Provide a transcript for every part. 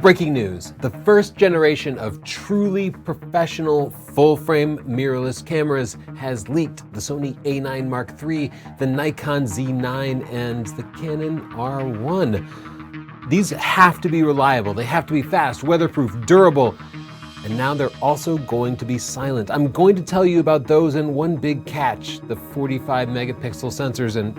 Breaking news, the first generation of truly professional full-frame mirrorless cameras has leaked. The Sony A9 Mark III, the Nikon Z9, and the Canon R1. These have to be reliable, they have to be fast, weatherproof, durable, and now they're also going to be silent. I'm going to tell you about those and one big catch, the 45 megapixel sensors, and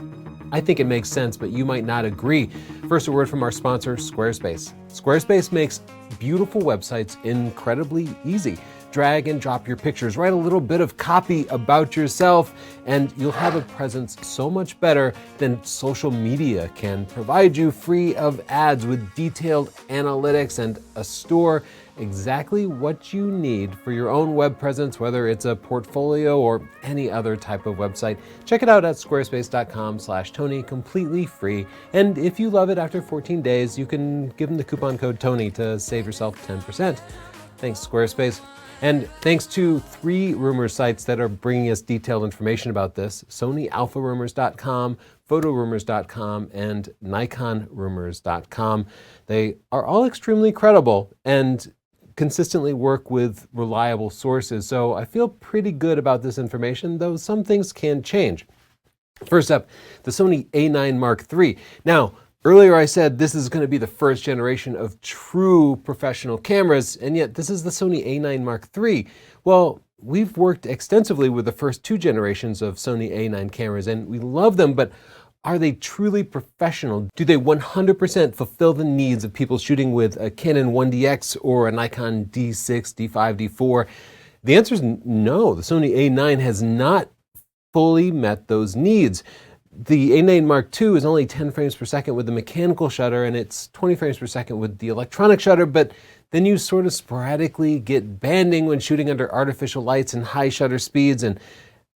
I think it makes sense, but you might not agree. First, a word from our sponsor, Squarespace. Squarespace makes beautiful websites incredibly easy. Drag and drop your pictures, write a little bit of copy about yourself, and you'll have a presence so much better than social media can provide you, free of ads, with detailed analytics and a store. Exactly what you need for your own web presence, whether it's a portfolio or any other type of website. Check it out at squarespace.com/Tony, completely free. And if you love it after 14 days, you can give them the coupon code Tony to save yourself 10%. Thanks, Squarespace. And thanks to 3 rumor sites that are bringing us detailed information about this: SonyAlphaRumors.com, PhotoRumors.com, and NikonRumors.com. They are all extremely credible and consistently work with reliable sources, so I feel pretty good about this information, though some things can change. First up, the Sony A9 Mark III. Now, earlier I said this is going to be the first generation of true professional cameras, and yet this is the Sony A9 Mark III. Well, we've worked extensively with the first 2 generations of Sony A9 cameras, and we love them, but are they truly professional? Do they 100% fulfill the needs of people shooting with a Canon 1DX or a Nikon D6, D5, D4? The answer is no. The Sony A9 has not fully met those needs. The A9 Mark II is only 10 frames per second with the mechanical shutter, and it's 20 frames per second with the electronic shutter, but then you sort of sporadically get banding when shooting under artificial lights and high shutter speeds, and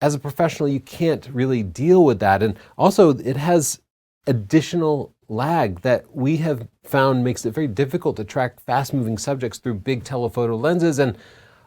as a professional, you can't really deal with that. And also, it has additional lag that we have found makes it very difficult to track fast-moving subjects through big telephoto lenses. And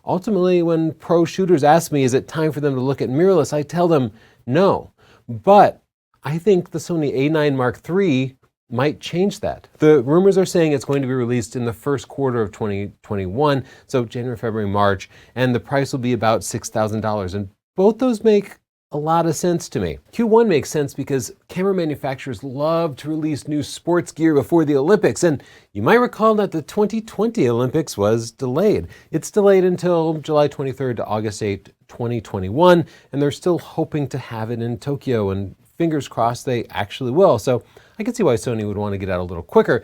ultimately, when pro shooters ask me, is it time for them to look at mirrorless, I tell them no. But I think the Sony A9 Mark III might change that. The rumors are saying it's going to be released in the first quarter of 2021, so January, February, March, and the price will be about $6,000. And both those make a lot of sense to me. Q1 makes sense because camera manufacturers love to release new sports gear before the Olympics, and you might recall that the 2020 Olympics was delayed. It's delayed until July 23rd to August 8, 2021, and they're still hoping to have it in Tokyo, and fingers crossed they actually will. So I can see why Sony would want to get out a little quicker.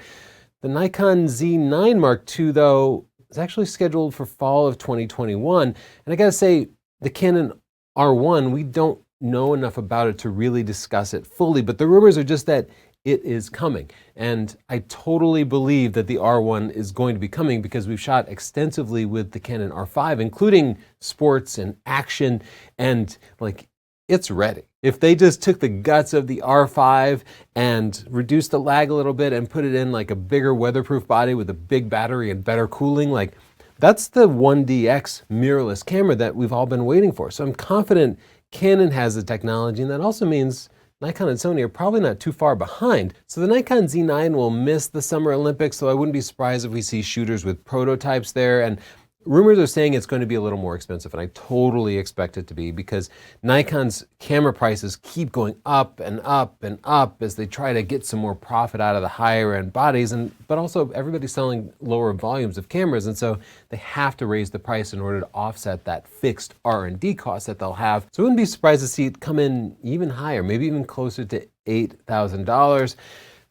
The Nikon Z9 Mark II, though, is actually scheduled for fall of 2021, and I gotta say, the Canon R1, we don't know enough about it to really discuss it fully, but the rumors are just that it is coming. And I totally believe that the R1 is going to be coming because we've shot extensively with the Canon R5, including sports and action, and it's ready. If they just took the guts of the R5 and reduced the lag a little bit and put it in like a bigger weatherproof body with a big battery and better cooling, that's the 1DX mirrorless camera that we've all been waiting for. So I'm confident Canon has the technology, and that also means Nikon and Sony are probably not too far behind. So the Nikon Z9 will miss the Summer Olympics, so I wouldn't be surprised if we see shooters with prototypes there. And rumors are saying it's going to be a little more expensive, and I totally expect it to be because Nikon's camera prices keep going up and up and up as they try to get some more profit out of the higher end bodies, but also everybody's selling lower volumes of cameras, and so they have to raise the price in order to offset that fixed R&D cost that they'll have. So I wouldn't be surprised to see it come in even higher, maybe even closer to $8,000.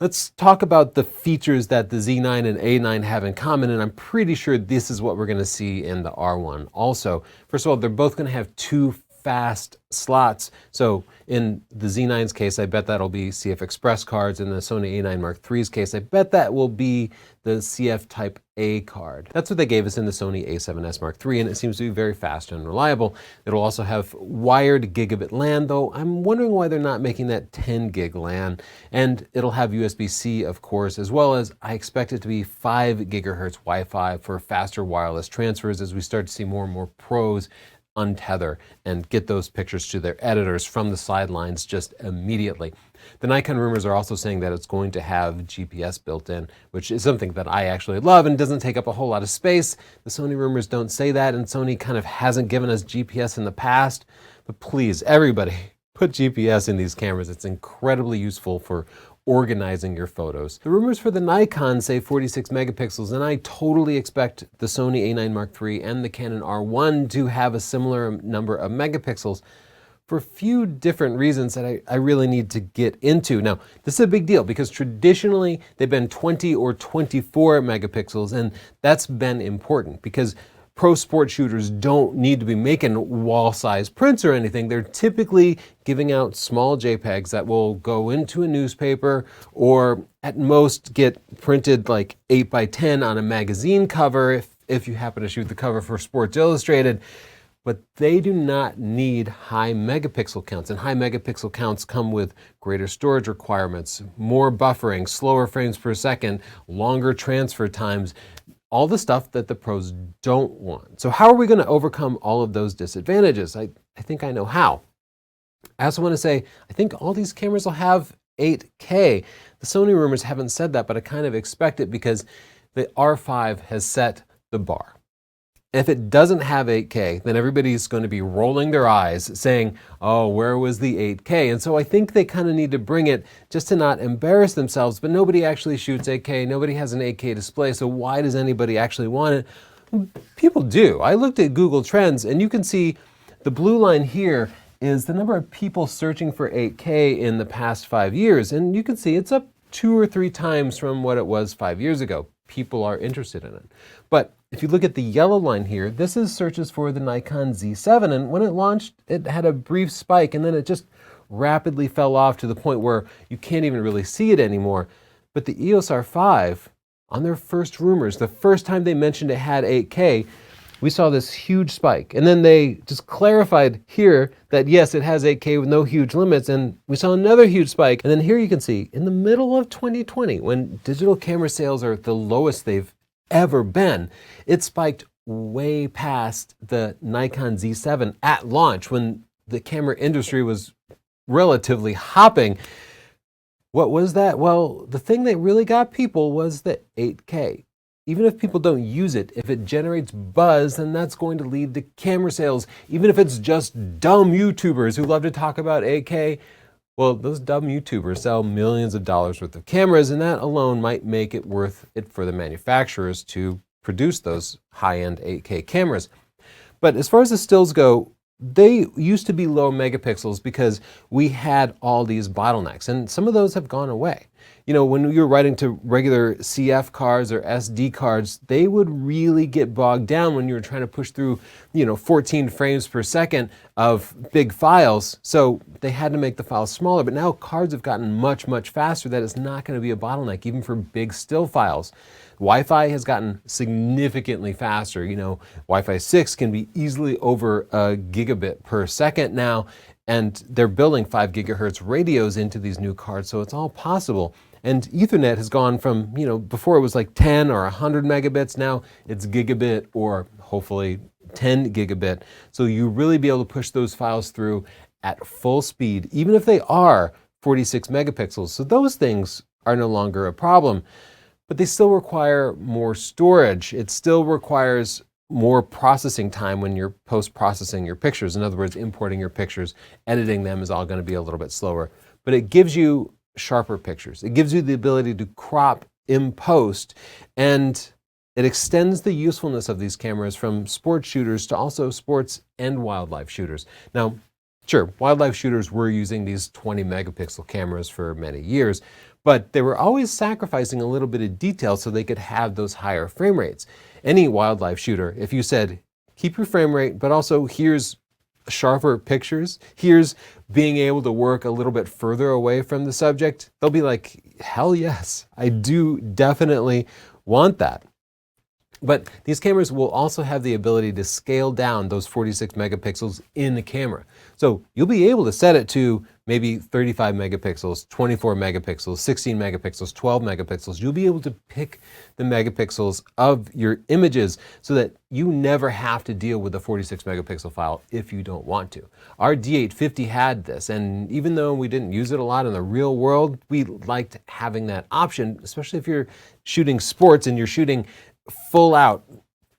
Let's talk about the features that the Z9 and A9 have in common, and I'm pretty sure this is what we're going to see in the R1 also. First of all, they're both going to have 2 fast slots. So in the Z9's case, I bet that'll be CF Express cards. In the Sony A9 Mark III's case, I bet that will be the CF Type A card. That's what they gave us in the Sony A7S Mark III, and it seems to be very fast and reliable. It'll also have wired gigabit LAN, though I'm wondering why they're not making that 10 gig LAN. And it'll have USB-C, of course, as well as I expect it to be 5 gigahertz Wi-Fi for faster wireless transfers as we start to see more and more pros untether and get those pictures to their editors from the sidelines just immediately. The Nikon rumors are also saying that it's going to have GPS built in, which is something that I actually love and doesn't take up a whole lot of space. The Sony rumors don't say that, and Sony kind of hasn't given us GPS in the past. But please, everybody, put GPS in these cameras. It's incredibly useful for organizing your photos. The rumors for the Nikon say 46 megapixels, and I totally expect the Sony A9 Mark III and the Canon R1 to have a similar number of megapixels for a few different reasons that I really need to get into. Now, this is a big deal because traditionally they've been 20 or 24 megapixels, and that's been important because pro sport shooters don't need to be making wall-size prints or anything. They're typically giving out small JPEGs that will go into a newspaper or at most get printed like 8x10 on a magazine cover if you happen to shoot the cover for Sports Illustrated. But they do not need high megapixel counts, and high megapixel counts come with greater storage requirements, more buffering, slower frames per second, longer transfer times, all the stuff that the pros don't want. So how are we going to overcome all of those disadvantages? I think I know how. I also want to say, I think all these cameras will have 8K. The Sony rumors haven't said that, but I kind of expect it because the R5 has set the bar. If it doesn't have 8K, then everybody's going to be rolling their eyes saying, oh, where was the 8K? And so I think they kind of need to bring it just to not embarrass themselves, but nobody actually shoots 8K. Nobody has an 8K display, so why does anybody actually want it? Well, people do. I looked at Google Trends, and you can see the blue line here is the number of people searching for 8K in the past 5 years. And you can see it's up 2 or 3 times from what it was 5 years ago. People are interested in it. But if you look at the yellow line here, this is searches for the Nikon Z7, and when it launched, it had a brief spike, and then it just rapidly fell off to the point where you can't even really see it anymore. But the EOS R5, on their first rumors, the first time they mentioned it had 8K, we saw this huge spike. And then they just clarified here that yes, it has 8K with no huge limits, and we saw another huge spike. And then here you can see, in the middle of 2020, when digital camera sales are at the lowest they've ever been, it spiked way past the Nikon Z7 at launch when the camera industry was relatively hopping. What was that? Well, the thing that really got people was the 8K. Even if people don't use it, if it generates buzz, then that's going to lead to camera sales. Even if it's just dumb YouTubers who love to talk about 8K, well, those dumb YouTubers sell millions of dollars worth of cameras, and that alone might make it worth it for the manufacturers to produce those high-end 8K cameras. But as far as the stills go, they used to be low megapixels because we had all these bottlenecks, and some of those have gone away. You know, when you're writing to regular CF cards or SD cards, they would really get bogged down when you were trying to push through, 14 frames per second of big files. So they had to make the files smaller, but now cards have gotten much, much faster that it's not going to be a bottleneck, even for big still files. Wi-Fi has gotten significantly faster. Wi-Fi 6 can be easily over a gigabit per second now, and they're building 5 gigahertz radios into these new cards, so it's all possible. And Ethernet has gone from, before it was like 10 or 100 megabits, now it's gigabit or hopefully 10 gigabit. So you really be able to push those files through at full speed, even if they are 46 megapixels. So those things are no longer a problem, but they still require more storage. It still requires more processing time when you're post-processing your pictures. In other words, importing your pictures, editing them is all going to be a little bit slower. But it gives you sharper pictures. It gives you the ability to crop in post, and it extends the usefulness of these cameras from sports shooters to also sports and wildlife shooters. Now, sure, wildlife shooters were using these 20 megapixel cameras for many years, but they were always sacrificing a little bit of detail so they could have those higher frame rates. Any wildlife shooter, if you said, keep your frame rate, but also here's sharper pictures, here's being able to work a little bit further away from the subject, they'll be like, hell yes, I do definitely want that. But these cameras will also have the ability to scale down those 46 megapixels in the camera. So you'll be able to set it to maybe 35 megapixels, 24 megapixels, 16 megapixels, 12 megapixels. You'll be able to pick the megapixels of your images so that you never have to deal with a 46 megapixel file if you don't want to. Our D850 had this, and even though we didn't use it a lot in the real world, we liked having that option, especially if you're shooting sports and you're shooting full out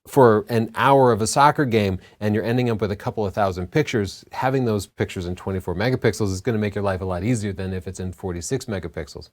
for an hour of a soccer game and you're ending up with a couple of thousand pictures. Having those pictures in 24 megapixels is going to make your life a lot easier than if it's in 46 megapixels.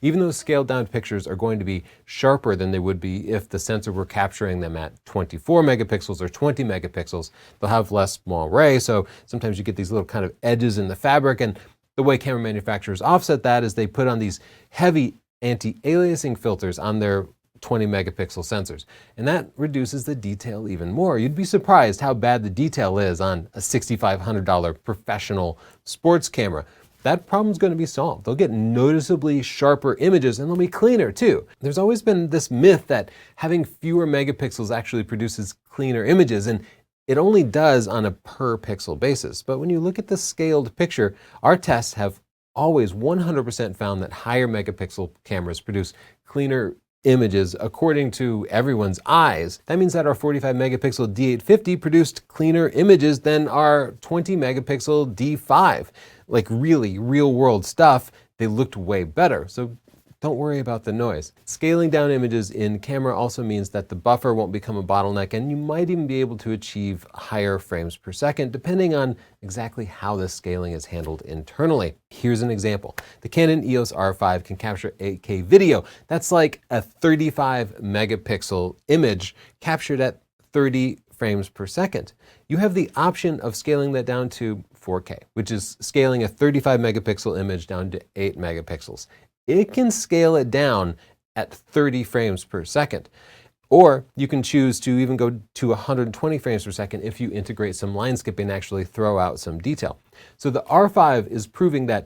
Even those scaled down pictures are going to be sharper than they would be if the sensor were capturing them at 24 megapixels or 20 megapixels. They'll have less MOIRE, so sometimes you get these little kind of edges in the fabric, and the way camera manufacturers offset that is they put on these heavy anti-aliasing filters on their 20 megapixel sensors, and that reduces the detail even more. You'd be surprised how bad the detail is on a $6,500 professional sports camera. That problem's going to be solved. They'll get noticeably sharper images, and they'll be cleaner too. There's always been this myth that having fewer megapixels actually produces cleaner images, and it only does on a per pixel basis. But when you look at the scaled picture, our tests have always 100% found that higher megapixel cameras produce cleaner images according to everyone's eyes. That means that our 45 megapixel D850 produced cleaner images than our 20 megapixel D5. Like really real world stuff, they looked way better. So don't worry about the noise. Scaling down images in camera also means that the buffer won't become a bottleneck, and you might even be able to achieve higher frames per second depending on exactly how the scaling is handled internally. Here's an example. The Canon EOS R5 can capture 8K video. That's like a 35 megapixel image captured at 30 frames per second. You have the option of scaling that down to 4K, which is scaling a 35 megapixel image down to 8 megapixels. It can scale it down at 30 frames per second. Or you can choose to even go to 120 frames per second if you integrate some line skipping and actually throw out some detail. So the R5 is proving that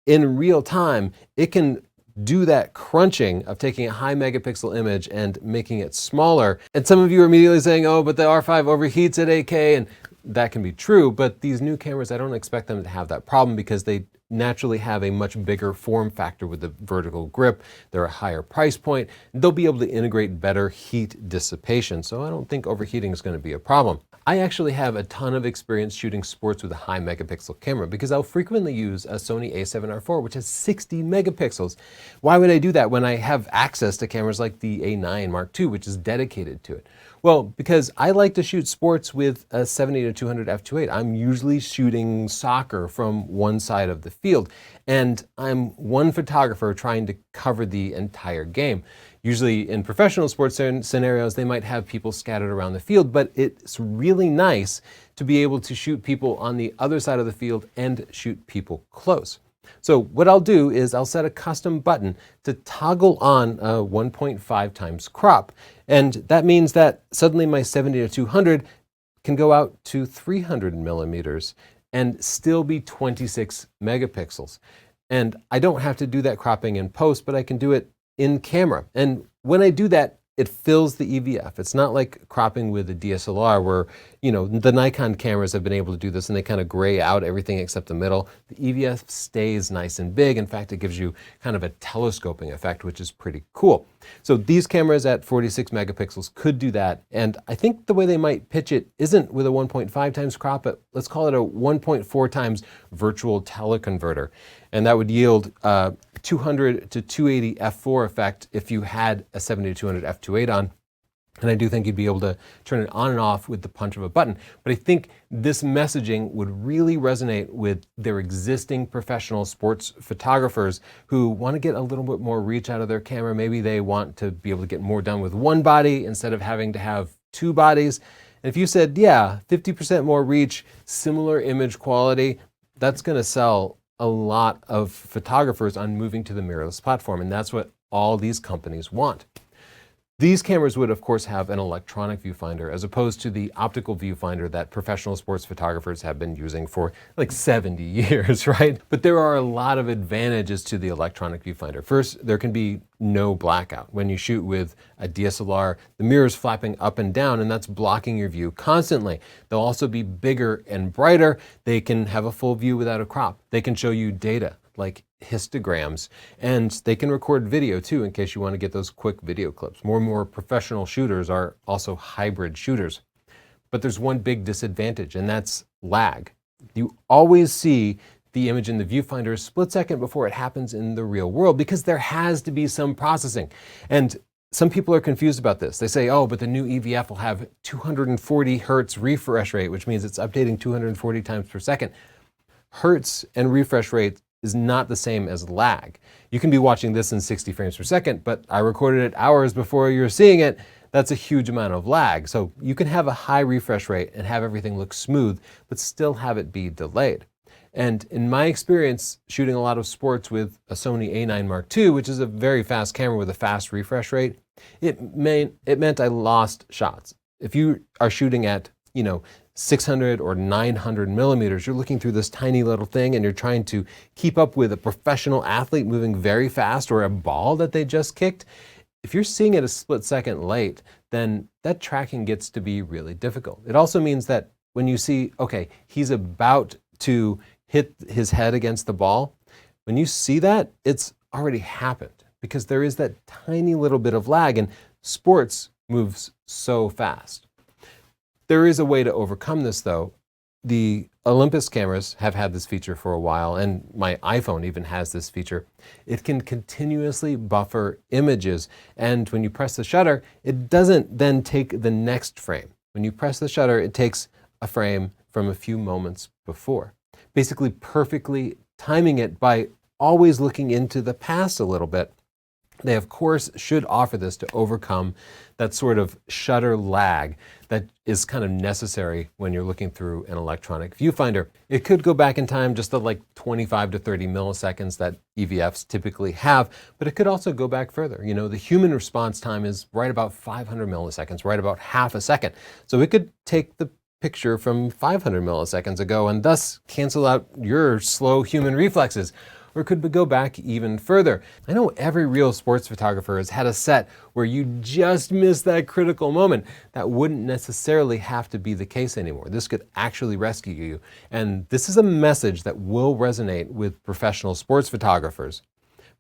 in real time, it can do that crunching of taking a high megapixel image and making it smaller. And some of you are immediately saying, oh, but the R5 overheats at 8K, and that can be true, but these new cameras, I don't expect them to have that problem because they naturally have a much bigger form factor with the vertical grip. They're a higher price point. They'll be able to integrate better heat dissipation, so I don't think overheating is going to be a problem. I actually have a ton of experience shooting sports with a high megapixel camera because I'll frequently use a Sony A7R4, which has 60 megapixels. Why would I do that when I have access to cameras like the A9 Mark II, which is dedicated to it? Well, because I like to shoot sports with a 70-200 f2.8. I'm usually shooting soccer from one side of the field, and I'm one photographer trying to cover the entire game. Usually in professional sports scenarios, they might have people scattered around the field, but it's really nice to be able to shoot people on the other side of the field and shoot people close. So what I'll do is I'll set a custom button to toggle on a 1.5 times crop. And that means that suddenly my 70-200 can go out to 300 millimeters and still be 26 megapixels. And I don't have to do that cropping in post, but I can do it in camera. And when I do that, it fills the EVF. It's not like cropping with a DSLR where, you know, the Nikon cameras have been able to do this and they kind of gray out everything except the middle. The EVF stays nice and big. In fact, it gives you kind of a telescoping effect, which is pretty cool. So these cameras at 46 megapixels could do that. And I think the way they might pitch it isn't with a 1.5 times crop, but let's call it a 1.4 times virtual teleconverter. And that would yield 200 to 280 f4 effect if you had a 70-200 f2.8 on. And I do think you'd be able to turn it on and off with the punch of a button. But I think this messaging would really resonate with their existing professional sports photographers who want to get a little bit more reach out of their camera. Maybe they want to be able to get more done with one body instead of having to have two bodies. And if you said, yeah, 50% more reach, similar image quality, that's going to sell a lot of photographers on moving to the mirrorless platform. And that's what all these companies want. These cameras would, of course, have an electronic viewfinder as opposed to the optical viewfinder that professional sports photographers have been using for like 70 years, right? But there are a lot of advantages to the electronic viewfinder. First, there can be no blackout. When you shoot with a DSLR, the mirror's flapping up and down, and that's blocking your view constantly. They'll also be bigger and brighter. They can have a full view without a crop. They can show you data like histograms, and they can record video too in case you want to get those quick video clips. More and more professional shooters are also hybrid shooters. But there's one big disadvantage, and that's lag. You always see the image in the viewfinder a split second before it happens in the real world because there has to be some processing. And some people are confused about this. They say, oh, but the new EVF will have 240 hertz refresh rate, which means it's updating 240 times per second. Hertz and refresh rate is not the same as lag. You can be watching this in 60 frames per second, but I recorded it hours before you're seeing it. That's a huge amount of lag. So you can have a high refresh rate and have everything look smooth, but still have it be delayed. And in my experience, shooting a lot of sports with a Sony A9 Mark II, which is a very fast camera with a fast refresh rate, it meant I lost shots. If you are shooting at, 600 or 900 millimeters, you're looking through this tiny little thing and you're trying to keep up with a professional athlete moving very fast or a ball that they just kicked. If you're seeing it a split second late, then that tracking gets to be really difficult. It also means that when you see, okay, he's about to hit his head against the ball, when you see that, it's already happened because there is that tiny little bit of lag, and sports moves so fast. There is a way to overcome this though. The Olympus cameras have had this feature for a while, and my iPhone even has this feature. It can continuously buffer images, and when you press the shutter, it doesn't then take the next frame. When you press the shutter, it takes a frame from a few moments before, basically perfectly timing it by always looking into the past a little bit. They, of course, should offer this to overcome that sort of shutter lag that is kind of necessary when you're looking through an electronic viewfinder. It could go back in time just to like 25 to 30 milliseconds that EVFs typically have, but it could also go back further. The human response time is right about 500 milliseconds, right about half a second. So it could take the picture from 500 milliseconds ago and thus cancel out your slow human reflexes. Or could we go back even further? I know every real sports photographer has had a set where you just missed that critical moment. That wouldn't necessarily have to be the case anymore. This could actually rescue you. And this is a message that will resonate with professional sports photographers.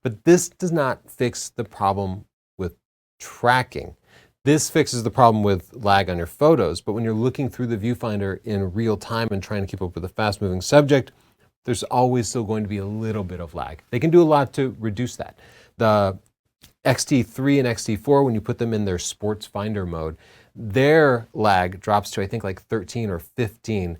But this does not fix the problem with tracking. This fixes the problem with lag on your photos, but when you're looking through the viewfinder in real time and trying to keep up with a fast-moving subject, there's always still going to be a little bit of lag. They can do a lot to reduce that. The X-T3 and X-T4, when you put them in their sports finder mode, their lag drops to, I think, like 13 or 15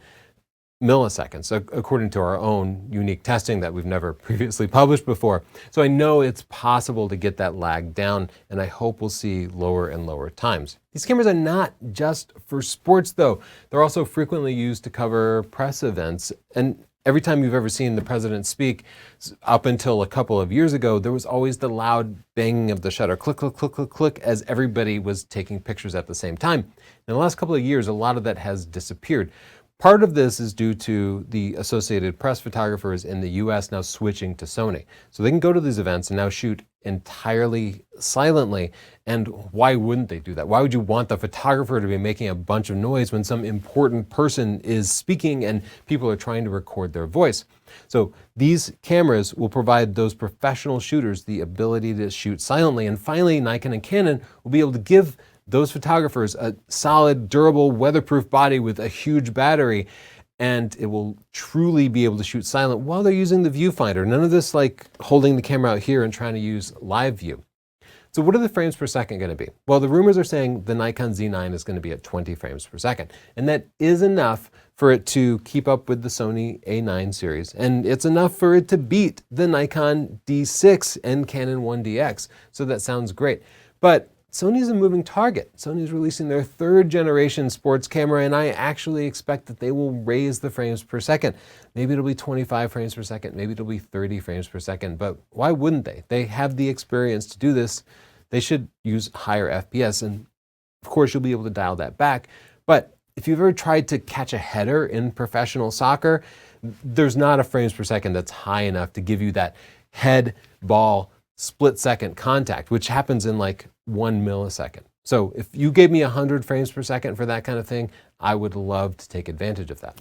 milliseconds, according to our own unique testing that we've never previously published before. So I know it's possible to get that lag down, and I hope we'll see lower and lower times. These cameras are not just for sports, though. They're also frequently used to cover press events. And every time you've ever seen the president speak, up until a couple of years ago, there was always the loud banging of the shutter, click, click, click, click, click, as everybody was taking pictures at the same time. In the last couple of years, a lot of that has disappeared. Part of this is due to the Associated Press photographers in the US now switching to Sony. So they can go to these events and now shoot entirely silently. And why wouldn't they do that? Why would you want the photographer to be making a bunch of noise when some important person is speaking and people are trying to record their voice? So these cameras will provide those professional shooters the ability to shoot silently. And finally, Nikon and Canon will be able to give those photographers a solid, durable, weatherproof body with a huge battery, and it will truly be able to shoot silent while they're using the viewfinder. None of this like holding the camera out here and trying to use live view. So what are the frames per second going to be? Well, the rumors are saying the Nikon Z9 is going to be at 20 frames per second, and that is enough for it to keep up with the Sony A9 series, and it's enough for it to beat the Nikon D6 and Canon 1DX, so that sounds great. But Sony's a moving target. Sony's releasing their third generation sports camera, and I actually expect that they will raise the frames per second. Maybe it'll be 25 frames per second, maybe it'll be 30 frames per second, but why wouldn't they? They have the experience to do this. they should use higher FPS, and of course you'll be able to dial that back. But if you've ever tried to catch a header in professional soccer, there's not a frames per second that's high enough to give you that head ball split second contact, which happens in like 1 millisecond. So if you gave me 100 frames per second for that kind of thing, I would love to take advantage of that.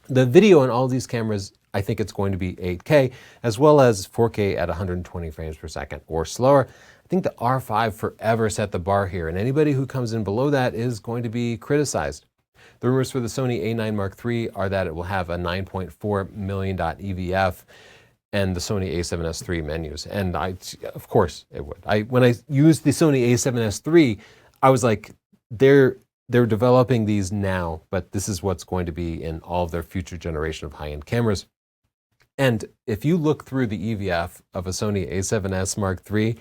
The video on all these cameras, I think it's going to be 8K, as well as 4K at 120 frames per second or slower. I think the R5 forever set the bar here, and anybody who comes in below that is going to be criticized. The rumors for the Sony A9 Mark III are that it will have a 9.4 million dot EVF and the Sony A7S III menus. And of course it would. When I used the Sony A7S III, I was like, they're developing these now, but this is what's going to be in all of their future generation of high-end cameras. And if you look through the EVF of a Sony A7S Mark III,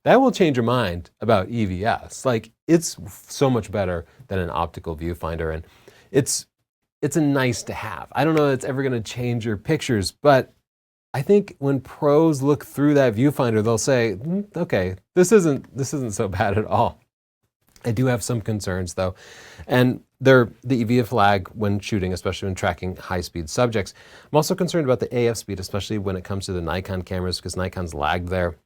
that will change your mind about EVS. Like, it's so much better than an optical viewfinder, and it's a nice to have. I don't know that it's ever going to change your pictures, but I think when pros look through that viewfinder, they'll say, okay, this isn't so bad at all. I do have some concerns though, and they're the EVF lag when shooting, especially when tracking high-speed subjects. I'm also concerned about the AF speed, especially when it comes to the Nikon cameras, because Nikon's lagged there.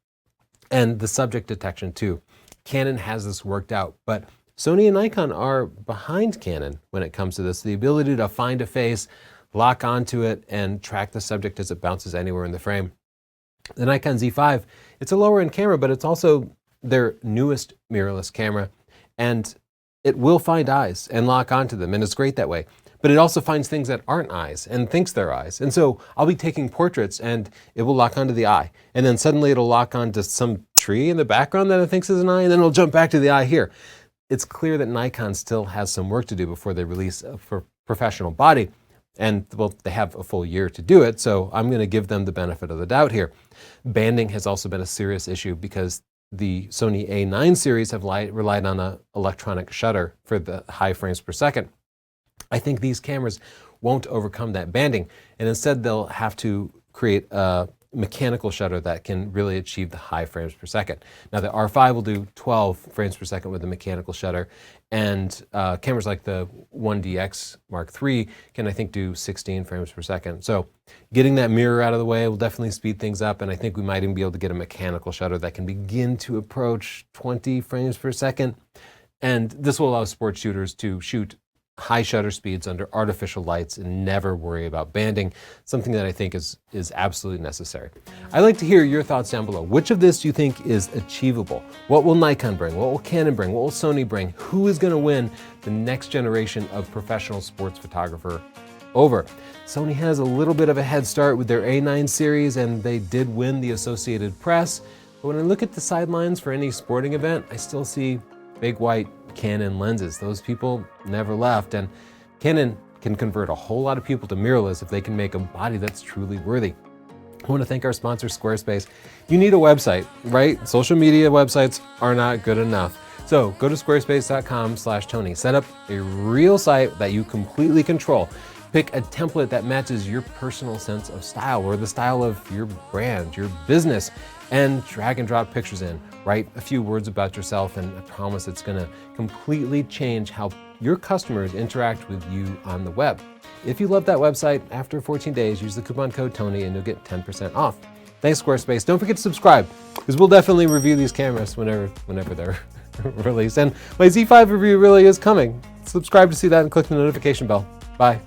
And the subject detection too. Canon has this worked out, but Sony and Nikon are behind Canon when it comes to this. The ability to find a face, lock onto it, and track the subject as it bounces anywhere in the frame. The Nikon Z5, it's a lower end camera, but it's also their newest mirrorless camera, and it will find eyes and lock onto them, and it's great that way. But it also finds things that aren't eyes and thinks they're eyes. And so I'll be taking portraits and it will lock onto the eye. And then suddenly it'll lock onto some tree in the background that it thinks is an eye, and then it'll jump back to the eye here. It's clear that Nikon still has some work to do before they release for professional body. And well, they have a full year to do it, so I'm going to give them the benefit of the doubt here. Banding has also been a serious issue because the Sony A9 series have relied on an electronic shutter for the high frames per second. I think these cameras won't overcome that banding, and instead they'll have to create a mechanical shutter that can really achieve the high frames per second. Now the R5 will do 12 frames per second with a mechanical shutter, and cameras like the 1DX Mark III can, I think, do 16 frames per second. So getting that mirror out of the way will definitely speed things up, and I think we might even be able to get a mechanical shutter that can begin to approach 20 frames per second. And this will allow sports shooters to shoot high shutter speeds under artificial lights and never worry about banding, something that I think is absolutely necessary. I'd like to hear your thoughts down below. Which of this do you think is achievable? What will Nikon bring? What will Canon bring? What will Sony bring? Who is going to win the next generation of professional sports photographer over? Sony has a little bit of a head start with their A9 series, and they did win the Associated Press. But when I look at the sidelines for any sporting event, I still see big white Canon lenses. Those people never left, and Canon can convert a whole lot of people to mirrorless if they can make a body that's truly worthy. I want to thank our sponsor, Squarespace. You need a website, right? Social media websites are not good enough. So go to squarespace.com/Tony. Set up a real site that you completely control. Pick a template that matches your personal sense of style or the style of your brand, your business, and drag and drop pictures in. Write a few words about yourself, and I promise it's gonna completely change how your customers interact with you on the web. If you love that website, after 14 days, use the coupon code Tony and you'll get 10% off. Thanks, Squarespace. Don't forget to subscribe, because we'll definitely review these cameras whenever they're released. And my Z5 review really is coming. Subscribe to see that and click the notification bell. Bye.